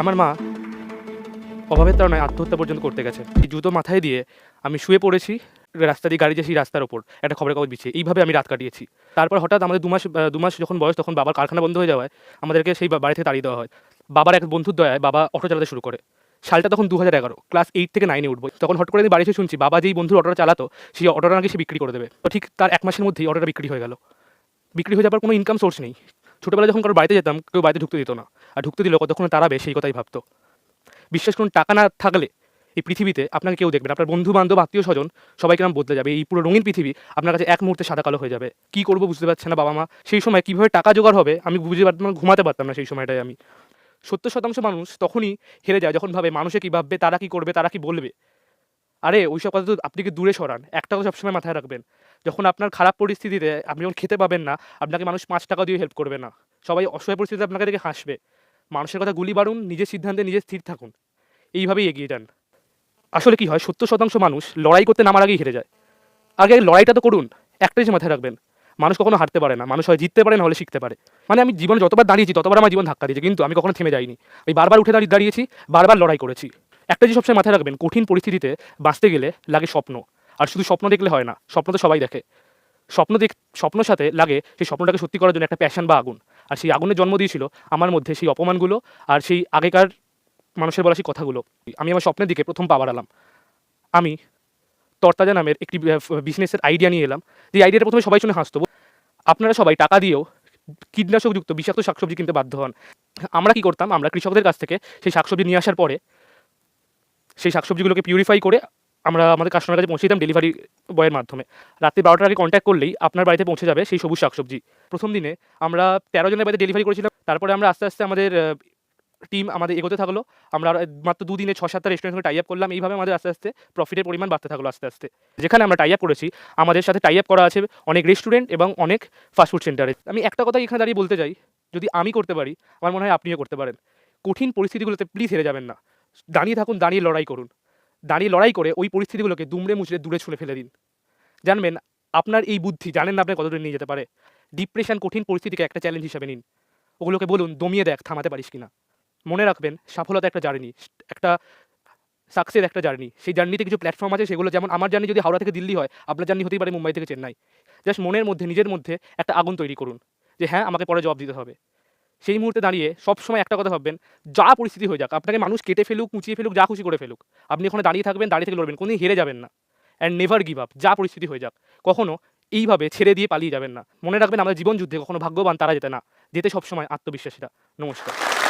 আমার মা অভাবের কারণে আত্মহত্যা পর্যন্ত করতে গেছে। এই জুতো মাথায় দিয়ে আমি শুয়ে পড়েছি রাস্তা দিয়ে গাড়ি যায় সেই রাস্তার ওপর একটা খবরের কাগজ বিছিয়ে। এইভাবে আমি রাত কাটিয়েছি। তারপর হঠাৎ আমাদের ২ মাস যখন বয়স তখন বাবার কারখানা বন্ধ হয়ে যাওয়ায় আমাদেরকে সেই বাড়ি থেকে তাড়িয়ে দেওয়া হয়। বাবার এক বন্ধুর দয়ায় বাবা অটো চালাতে শুরু করে। সালটা তখন ২০১১ ক্লাস 8 থেকে 9 এ উঠবো। তখন হঠাৎ করে আমি বাড়ি এসে শুনছি বাবা যেই বন্ধুর অটোটা চালাতো সেই অটোটা নাকি সে বিক্রি করে দেবে। তো ঠিক তার ১ মাসের মধ্যেই অটোটা বিক্রি হয়ে গেল। বিক্রি হয়ে যাওয়ার কোনো ইনকাম সোর্স নেই। ছোটবেলায় যখন কারো বাড়িতে যেতাম কেউ বাড়িতে ঢুকতে দিত না। আর ঢুকতে দিলেও কতক্ষণে তাড়াবে সেই কথাই ভাবতো। বিশ্বাস করুন টাকা না থাকলে এই পৃথিবীতে আপনাকে কেউ দেখবে না। আপনার বন্ধু-বান্ধব, আত্মীয়-স্বজন সবাই কেমন বদলে যাবে। এই পুরো রঙিন পৃথিবী আপনার কাছে এক মুহূর্তে সাদা-কালো হয়ে যাবে। কি করব বুঝতে পারছে না বাবা-মা। সেই সময় কিভাবে টাকা জোগাড় হবে আমি বুঝে পারতাম না, ঘুমাতে পারতাম না সেই সময়টায় আমি। ৭০% মানুষ তখনই হেরে যায় যখন ভাবে মানুষে কি ভাববে, তারা কি করবে, তারা কি বলবে। আরে ওইসব কথা তো আপনি কি দূরে সরান। একটা কথা সবসময় মাথায় রাখবেন। যখন আপনার খারাপ পরিস্থিতিতে আপনি যখন খেতে পাবেন না, আপনাকে মানুষ ৳৫ দিয়েও হেল্প করবে না। সবাই অসহায় পরিস্থিতিতে আপনাকে দেখে হাসবে। মানুষের কথা গুলি বাড়ুন, নিজের সিদ্ধান্তে নিজে স্থির থাকুন। এইভাবেই এগিয়ে যান। আসলে কি হয় ৭০% মানুষ লড়াই করতে নামার আগেই হেরে যায়। আগে লড়াইটা তো করুন। একটা জিনিস মাথায় রাখবেন। মানুষ কখনো হারতে পারে না। মানুষ হয় জিততে পারে না হলে শিখতে পারে। মানে আমি জীবনে যতবার দাঁড়িয়েছি ততবার আমার জীবন ধাক্কা দিয়েছে। কিন্তু আমি কখনো থেমে যাইনি। আমি বারবার উঠে দাঁড়িয়েছি, বারবার লড়াই করেছি। একটা জিনিস সবসময় মাথায় রাখবেন, কঠিন পরিস্থিতিতে বাঁচতে গেলে লাগে স্বপ্ন। আর শুধু স্বপ্ন দেখলে হয় না। স্বপ্ন তো সবাই দেখে। স্বপ্নের সাথে লাগে সেই স্বপ্নটাকে সত্যি করার জন্য একটা প্যাশন বা আগুন। আর সেই আগুনের জন্ম দিয়েছিল আমার মধ্যে সেই অপমানগুলো আর সেই আগেকার মানুষের বলা সেই কথাগুলো। আমি আমার স্বপ্নের দিকে ১ম পা বাড়ালাম। আমি তরতাজা নামের একটি বিজনেসের আইডিয়া নিয়ে এলাম। যে আইডিয়াটা ১ম এ সবাই শুনে হাসতো। আপনারা সবাই টাকা দিয়েও কীটনাশকযুক্ত বিষাক্ত শাকসবজি কিনতে বাধ্য হন। আমরা কি করতাম? আমরা কৃষকদের কাছ থেকে সেই শাকসবজি নিয়ে আসার পরে সেই শাকসবজিগুলোকে পিউরিফাই করে আমরা আমাদের কাস্টমারের কাছে পৌঁছে দিতাম ডেলিভারি বয়ের মাধ্যমে। রাত্রি ১২টার আগে কনট্যাক্ট করলেই আপনার বাড়িতে পৌঁছে যাবে সেই সবুজ শাকসবজি। ১ম দিনে আমরা ১৩ জনের বাড়িতে ডেলিভারি করেছিলাম। তারপরে আমরা আস্তে, আস্তে আমাদের টিম আমাদের এগোতে থাকলো। আমরা মাত্র ২ দিনে ৬-৭টা রেস্টুরেন্টের সঙ্গে টাই আপ করলাম। এইভাবে আমাদের আস্তে, আস্তে প্রফিটের পরিমাণ বাড়তে থাকলো আস্তে, আস্তে। যেখানে আমরা টাই আপ করেছি আমাদের সাথে টাই আপ করা আছে অনেক রেস্টুরেন্ট এবং অনেক ফাস্টফুড সেন্টারে। আমি একটা কথাই এখানে দাঁড়িয়ে বলতে চাই, যদি আমি করতে পারি আমার মনে হয় আপনিও করতে পারেন। কঠিন পরিস্থিতিগুলোতে প্লিজ হেরে যাবেন না। দাঁড়িয়ে থাকুন, দাঁড়িয়ে লড়াই করুন। দাঁড়িয়ে লড়াই করে ওই পরিস্থিতিগুলোকে দুমড়ে মুচড়ে দূরে ছুঁড়ে ফেলে দিন। জানবেন আপনার এই বুদ্ধি জানেন না আপনাকে কতদূর নিয়ে যেতে পারে। ডিপ্রেশন কঠিন পরিস্থিতিকে একটা চ্যালেঞ্জ হিসেবে নিন। ওগুলোকে বলুন দমিয়ে দেখ থামাতে পারিস কিনা। মনে রাখবেন সফলতা একটা জার্নি, একটা সাকসেস একটা জার্নি। সেই জার্নিতে কিছু প্ল্যাটফর্ম আছে সেগুলো যেমন আমার জার্নি যদি হাওড়া থেকে দিল্লি হয়, আপনার জার্নি হতেই পারে মুম্বাই থেকে চেন্নাই। জাস্ট মনের মধ্যে নিজের মধ্যে একটা আগুন তৈরি করুন যে হ্যাঁ, আমাকে পরে জবাব দিতে হবে। সেই মুহূর্তে দাঁড়িয়ে সবসময় একটা কথা ভাববেন, যা পরিস্থিতি হয়ে যাক, আপনাকে মানুষ কেটে ফেলুক, মুচিয়ে ফেলুক, যা খুশি করে ফেলুক। আপনি ওখানে দাঁড়িয়ে থাকবেন, দাঁড়িয়ে থেকে লড়বেন। কোনদিন হেরে যাবেন না। And never give up. যা পরিস্থিতি হয়ে যাক। কখনো এইভাবে ছেড়ে দিয়ে পালিয়ে যাবেন না। মনে রাখবেন আমাদের জীবন যুদ্ধে কখনো ভাগ্যবান তারা যেতে না। যেতে সবসময় আত্মবিশ্বাসীরা। নমস্কার।